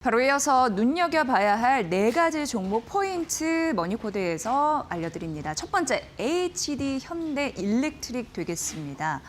바로 이어서 눈여겨봐야 할 네 가지 종목 포인트 머니코드에서 알려드립니다. 첫 번째, HD 현대 일렉트릭 되겠습니다.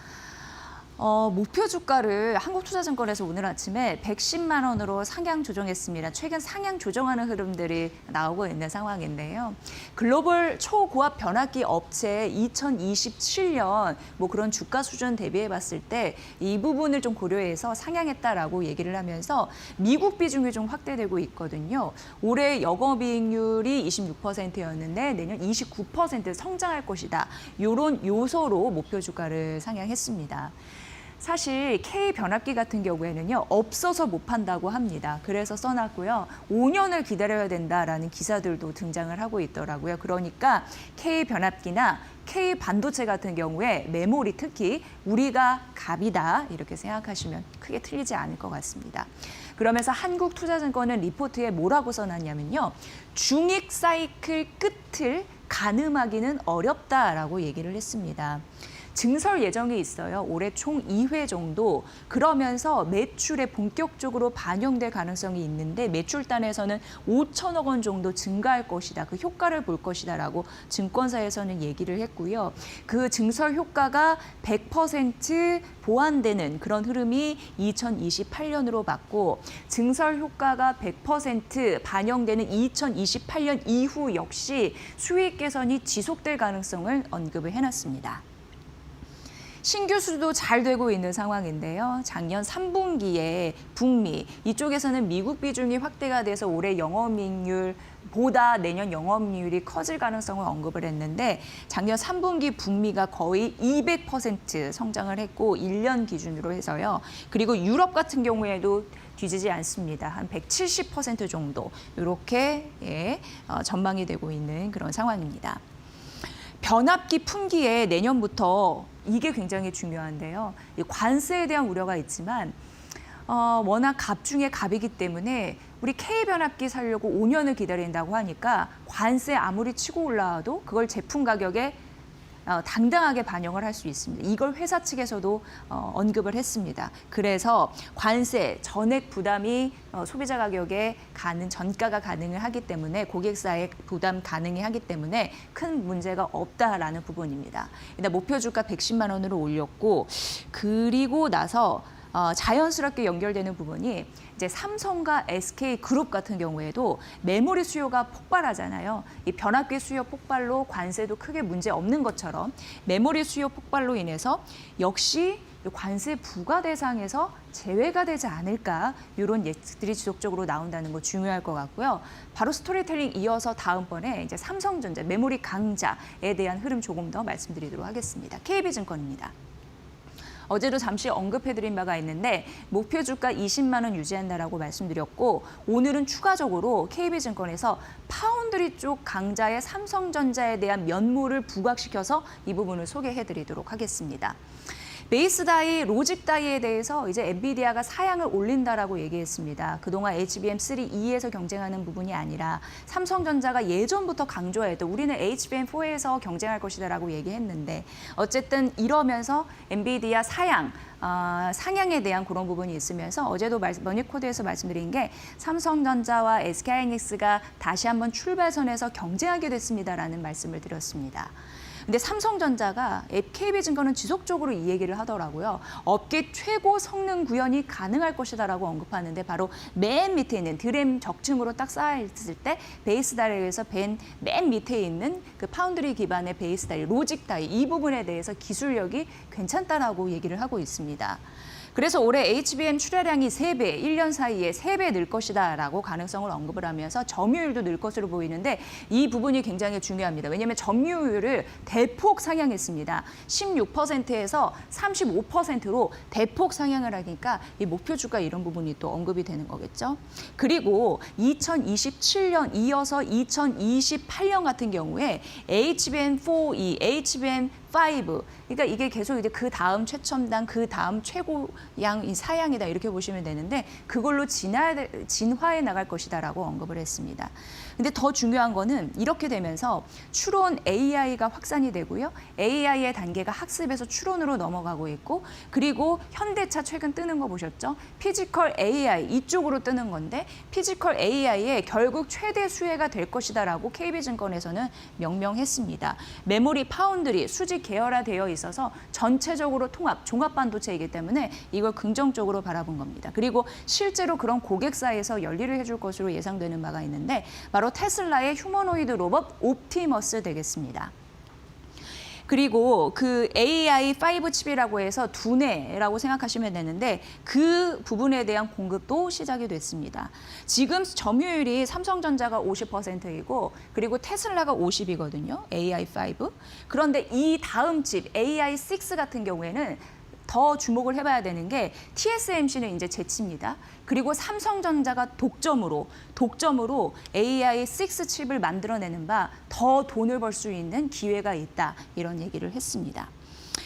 목표 주가를 한국투자증권에서 오늘 아침에 110만 원으로 상향 조정했습니다. 최근 상향 조정하는 흐름들이 나오고 있는 상황인데요. 글로벌 초고압 변압기 업체 2027년 그런 주가 수준 대비해 봤을 때 이 부분을 좀 고려해서 상향했다라고 얘기를 하면서 미국 비중이 좀 확대되고 있거든요. 올해 영업이익률이 26%였는데 내년 29% 성장할 것이다. 이런 요소로 목표 주가를 상향했습니다. 사실 K 변압기 같은 경우에는요, 없어서 못 판다고 합니다. 그래서 써놨고요. 5년을 기다려야 된다라는 기사들도 등장을 하고 있더라고요. 그러니까 K 변압기나 K 반도체 같은 경우에 메모리 특히 우리가 갑이다 이렇게 생각하시면 크게 틀리지 않을 것 같습니다. 그러면서 한국투자증권은 리포트에 뭐라고 써놨냐면요. 중익 사이클 끝을 가늠하기는 어렵다라고 얘기를 했습니다. 증설 예정이 있어요. 올해 총 2회 정도. 그러면서 매출에 본격적으로 반영될 가능성이 있는데 매출단에서는 5천억 원 정도 증가할 것이다. 그 효과를 볼 것이다라고 증권사에서는 얘기를 했고요. 그 증설 효과가 100% 보완되는 그런 흐름이 2028년으로 봤고 증설 효과가 100% 반영되는 2028년 이후 역시 수익 개선이 지속될 가능성을 언급을 해놨습니다. 신규 수주도 잘 되고 있는 상황인데요. 작년 3분기에 북미, 이쪽에서는 미국 비중이 확대가 돼서 올해 영업이익률보다 내년 영업이익률이 커질 가능성을 언급을 했는데 작년 3분기 북미가 거의 200% 성장을 했고 1년 기준으로 해서요. 그리고 유럽 같은 경우에도 뒤지지 않습니다. 한 170% 정도 이렇게 전망이 되고 있는 그런 상황입니다. 변압기 품기에 내년부터 이게 굉장히 중요한데요. 관세에 대한 우려가 있지만 워낙 갑 중에 갑이기 때문에 우리 K 변압기 사려고 5년을 기다린다고 하니까 관세 아무리 치고 올라와도 그걸 제품 가격에 당당하게 반영을 할 수 있습니다. 이걸 회사 측에서도 언급을 했습니다. 그래서 관세, 전액 부담이 소비자 가격에 전가가 가능을 하기 때문에 고객사의 부담 가능이 하기 때문에 큰 문제가 없다라는 부분입니다. 일단 목표 주가 110만 원으로 올렸고 그리고 나서 자연스럽게 연결되는 부분이 이제 삼성과 SK그룹 같은 경우에도 메모리 수요가 폭발하잖아요. 이 변압기 수요 폭발로 관세도 크게 문제 없는 것처럼 메모리 수요 폭발로 인해서 역시 관세 부과 대상에서 제외가 되지 않을까 이런 예측들이 지속적으로 나온다는 거 중요할 것 같고요. 바로 스토리텔링 이어서 다음번에 이제 삼성전자 메모리 강자에 대한 흐름 조금 더 말씀드리도록 하겠습니다. KB증권입니다. 어제도 잠시 언급해드린 바가 있는데 목표 주가 20만 원 유지한다라고 말씀드렸고 오늘은 추가적으로 KB증권에서 파운드리 쪽 강자의 삼성전자에 대한 면모를 부각시켜서 이 부분을 소개해드리도록 하겠습니다. 베이스 다이, 로직 다이에 대해서 이제 엔비디아가 사양을 올린다라고 얘기했습니다. 그동안 HBM3E에서 경쟁하는 부분이 아니라 삼성전자가 예전부터 강조해도 우리는 HBM4에서 경쟁할 것이다라고 얘기했는데 어쨌든 이러면서 엔비디아 상향에 대한 그런 부분이 있으면서 어제도 머니코드에서 말씀드린 게 삼성전자와 SK하이닉스가 다시 한번 출발선에서 경쟁하게 됐습니다라는 말씀을 드렸습니다. 근데 삼성전자가 KB증권은 지속적으로 이 얘기를 하더라고요. 업계 최고 성능 구현이 가능할 것이다라고 언급하는데 바로 맨 밑에 있는 드램 적층으로 딱 쌓여있을 때 베이스 다이에서 맨 밑에 있는 그 파운드리 기반의 베이스 다이, 로직 다이 이 부분에 대해서 기술력이 괜찮다라고 얘기를 하고 있습니다. 그래서 올해 HBM 출하량이 3배, 1년 사이에 3배 늘 것이다라고 가능성을 언급을 하면서 점유율도 늘 것으로 보이는데 이 부분이 굉장히 중요합니다. 왜냐하면 점유율을 대폭 상향했습니다. 16%에서 35%로 대폭 상향을 하니까 이 목표 주가 이런 부분이 또 언급이 되는 거겠죠. 그리고 2027년 이어서 2028년 같은 경우에 HBM4E, HBM 5. 그러니까 이게 계속 이제 그 다음 최첨단, 그 다음 최고양 사양이다 이렇게 보시면 되는데 그걸로 진화해 나갈 것이다라고 언급을 했습니다. 근데 더 중요한 거는 이렇게 되면서 추론 AI가 확산이 되고요. AI의 단계가 학습에서 추론으로 넘어가고 있고 그리고 현대차 최근 뜨는 거 보셨죠? 피지컬 AI 이쪽으로 뜨는 건데 피지컬 AI의 결국 최대 수혜가 될 것이다라고 KB증권에서는 명명했습니다. 메모리 파운드리 수직 계열화되어 있어서 전체적으로 종합 반도체이기 때문에 이걸 긍정적으로 바라본 겁니다. 그리고 실제로 그런 고객사에서 연리를 해줄 것으로 예상되는 바가 있는데 바로 테슬라의 휴머노이드 로봇 옵티머스 되겠습니다. 그리고 그 AI5 칩이라고 해서 두뇌라고 생각하시면 되는데 그 부분에 대한 공급도 시작이 됐습니다. 지금 점유율이 삼성전자가 50%이고 그리고 테슬라가 50이거든요. AI5. 그런데 이 다음 칩 AI6 같은 경우에는 더 주목을 해봐야 되는 게 TSMC는 이제 제칩니다. 그리고 삼성전자가 독점으로 AI6 칩을 만들어내는 바 더 돈을 벌 수 있는 기회가 있다. 이런 얘기를 했습니다.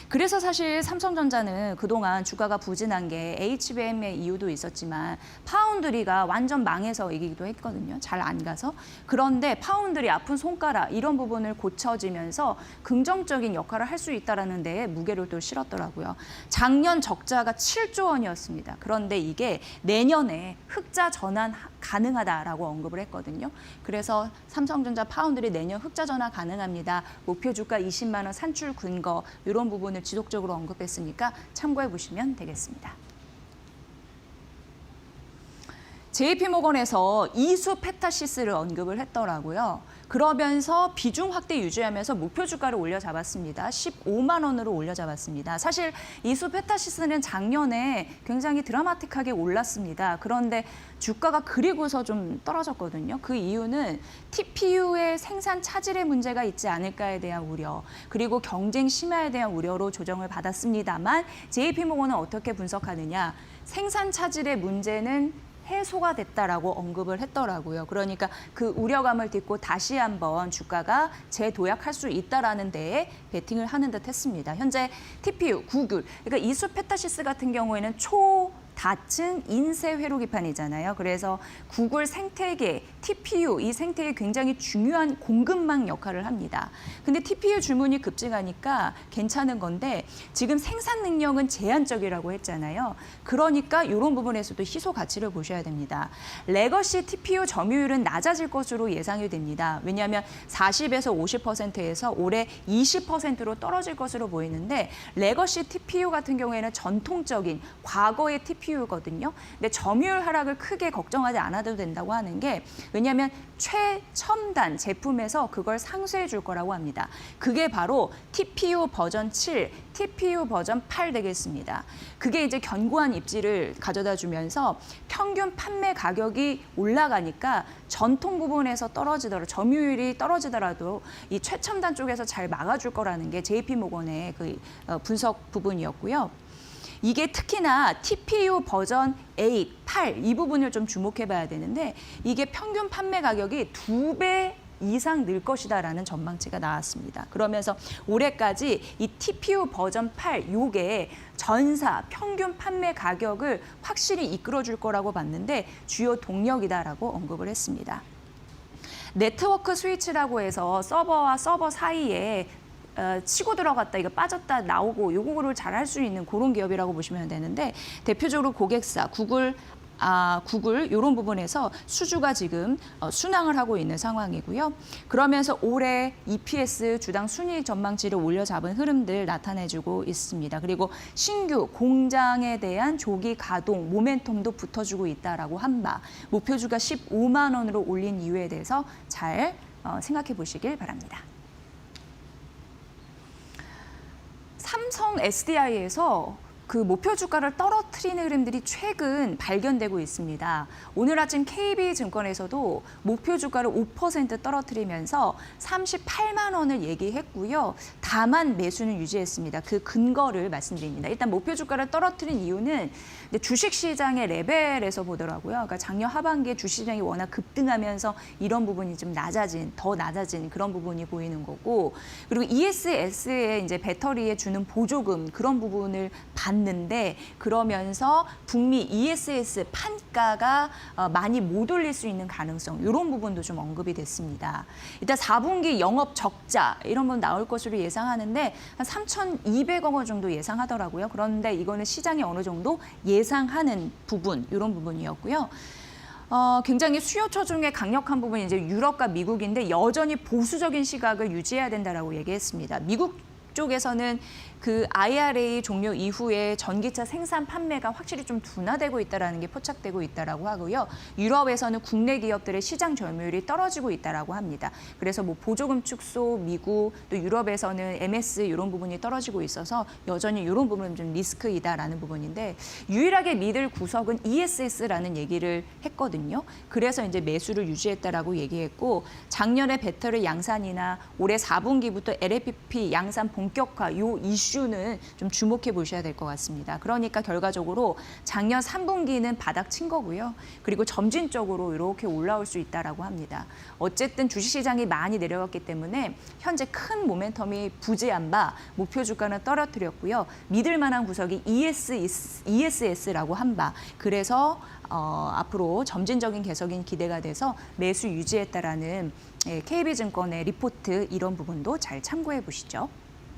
그래서 사실 삼성전자는 그동안 주가가 부진한 게 HBM의 이유도 있었지만 파운드리가 완전 망해서 이기기도 했거든요. 잘 안 가서. 그런데 파운드리 아픈 손가락 이런 부분을 고쳐지면서 긍정적인 역할을 할 수 있다는 데에 무게를 또 실었더라고요. 작년 적자가 7조 원이었습니다. 그런데 이게 내년에 흑자 전환 가능하다라고 언급을 했거든요. 그래서 삼성전자 파운드리 내년 흑자 전환 가능합니다. 목표 주가 20만 원 산출 근거 이런 부분을 지속적으로 언급했으니까 참고해 보시면 되겠습니다. JP모건에서 이수 페타시스를 언급을 했더라고요. 그러면서 비중 확대 유지하면서 목표 주가를 올려잡았습니다. 15만 원으로 올려잡았습니다. 사실 이수 페타시스는 작년에 굉장히 드라마틱하게 올랐습니다. 그런데 주가가 그리고서 좀 떨어졌거든요. 그 이유는 TPU의 생산 차질의 문제가 있지 않을까에 대한 우려, 그리고 경쟁 심화에 대한 우려로 조정을 받았습니다만 JP모건은 어떻게 분석하느냐. 생산 차질의 문제는 해소가 됐다라고 언급을 했더라고요. 그러니까 그 우려감을 딛고 다시 한번 주가가 재도약할 수 있다라는 데에 베팅을 하는 듯 했습니다. 현재 TPU, 구글, 그러니까 이수 페타시스 같은 경우에는 다층 인쇄 회로기판이잖아요. 그래서 구글 생태계, TPU 이 생태계 굉장히 중요한 공급망 역할을 합니다. 근데 TPU 주문이 급증하니까 괜찮은 건데 지금 생산 능력은 제한적이라고 했잖아요. 그러니까 이런 부분에서도 희소 가치를 보셔야 됩니다. 레거시 TPU 점유율은 낮아질 것으로 예상이 됩니다. 왜냐하면 40에서 50%에서 올해 20%로 떨어질 것으로 보이는데 레거시 TPU 같은 경우에는 전통적인 과거의 TPU거든요. 근데 점유율 하락을 크게 걱정하지 않아도 된다고 하는 게 왜냐하면 최첨단 제품에서 그걸 상쇄해 줄 거라고 합니다. 그게 바로 TPU 버전 7, TPU 버전 8 되겠습니다. 그게 이제 견고한 입지를 가져다 주면서 평균 판매 가격이 올라가니까 전통 부분에서 점유율이 떨어지더라도 이 최첨단 쪽에서 잘 막아줄 거라는 게 JP모건의 그 분석 부분이었고요. 이게 특히나 TPU 버전 8, 8 이 부분을 좀 주목해 봐야 되는데 이게 평균 판매 가격이 2배 이상 늘 것이다라는 전망치가 나왔습니다. 그러면서 올해까지 이 TPU 버전 8 요게 전사 평균 판매 가격을 확실히 이끌어줄 거라고 봤는데 주요 동력이다라고 언급을 했습니다. 네트워크 스위치라고 해서 서버와 서버 사이에 치고 들어갔다, 이거 빠졌다 나오고 요거를 잘 할 수 있는 그런 기업이라고 보시면 되는데 대표적으로 고객사 구글 이런 부분에서 수주가 지금 순항을 하고 있는 상황이고요. 그러면서 올해 EPS 주당 순이익 전망치를 올려잡은 흐름들 나타내주고 있습니다. 그리고 신규 공장에 대한 조기 가동 모멘텀도 붙어주고 있다라고 한 바 목표 주가 15만 원으로 올린 이유에 대해서 잘 생각해 보시길 바랍니다. 삼성 SDI에서 그 목표 주가를 떨어뜨리는 흐름들이 최근 발견되고 있습니다. 오늘 아침 KB증권에서도 목표 주가를 5% 떨어뜨리면서 38만 원을 얘기했고요. 다만 매수는 유지했습니다. 그 근거를 말씀드립니다. 일단 목표 주가를 떨어뜨린 이유는 주식시장의 레벨에서 보더라고요. 그러니까 작년 하반기에 주식시장이 워낙 급등하면서 이런 부분이 좀 더 낮아진 그런 부분이 보이는 거고, 그리고 ESS의 이제 배터리에 주는 보조금 그런 부분을 받는데, 그러면서 북미 ESS 판가가 많이 못 올릴 수 있는 가능성, 이런 부분도 좀 언급이 됐습니다. 일단 4분기 영업 적자 이런 건 나올 것으로 예상하는데 한 3,200억 원 정도 예상하더라고요. 그런데 이거는 시장이 어느 정도 예상하는 부분, 이런 부분이었고요. 굉장히 수요처 중에 강력한 부분이 이제 유럽과 미국인데 여전히 보수적인 시각을 유지해야 된다라고 얘기했습니다. 미국 쪽에서는 그 IRA 종료 이후에 전기차 생산 판매가 확실히 좀 둔화되고 있다는 게 포착되고 있다라고 하고요. 유럽에서는 국내 기업들의 시장 점유율이 떨어지고 있다라고 합니다. 그래서 뭐 보조금 축소, 미국 또 유럽에서는 MS 이런 부분이 떨어지고 있어서 여전히 이런 부분은 좀 리스크이다라는 부분인데, 유일하게 믿을 구석은 ESS라는 얘기를 했거든요. 그래서 이제 매수를 유지했다라고 얘기했고, 작년에 배터리 양산이나 올해 4분기부터 LFP 양산 본격화 요 이슈는 좀 주목해 보셔야 될 것 같습니다. 그러니까 결과적으로 작년 3분기는 바닥 친 거고요. 그리고 점진적으로 이렇게 올라올 수 있다라고 합니다. 어쨌든 주식시장이 많이 내려갔기 때문에 현재 큰 모멘텀이 부재한 바 목표 주가는 떨어뜨렸고요. 믿을 만한 구석이 ESS라고 한 바. 그래서 앞으로 점진적인 개선이 기대가 돼서 매수 유지했다라는 KB증권의 리포트, 이런 부분도 잘 참고해 보시죠.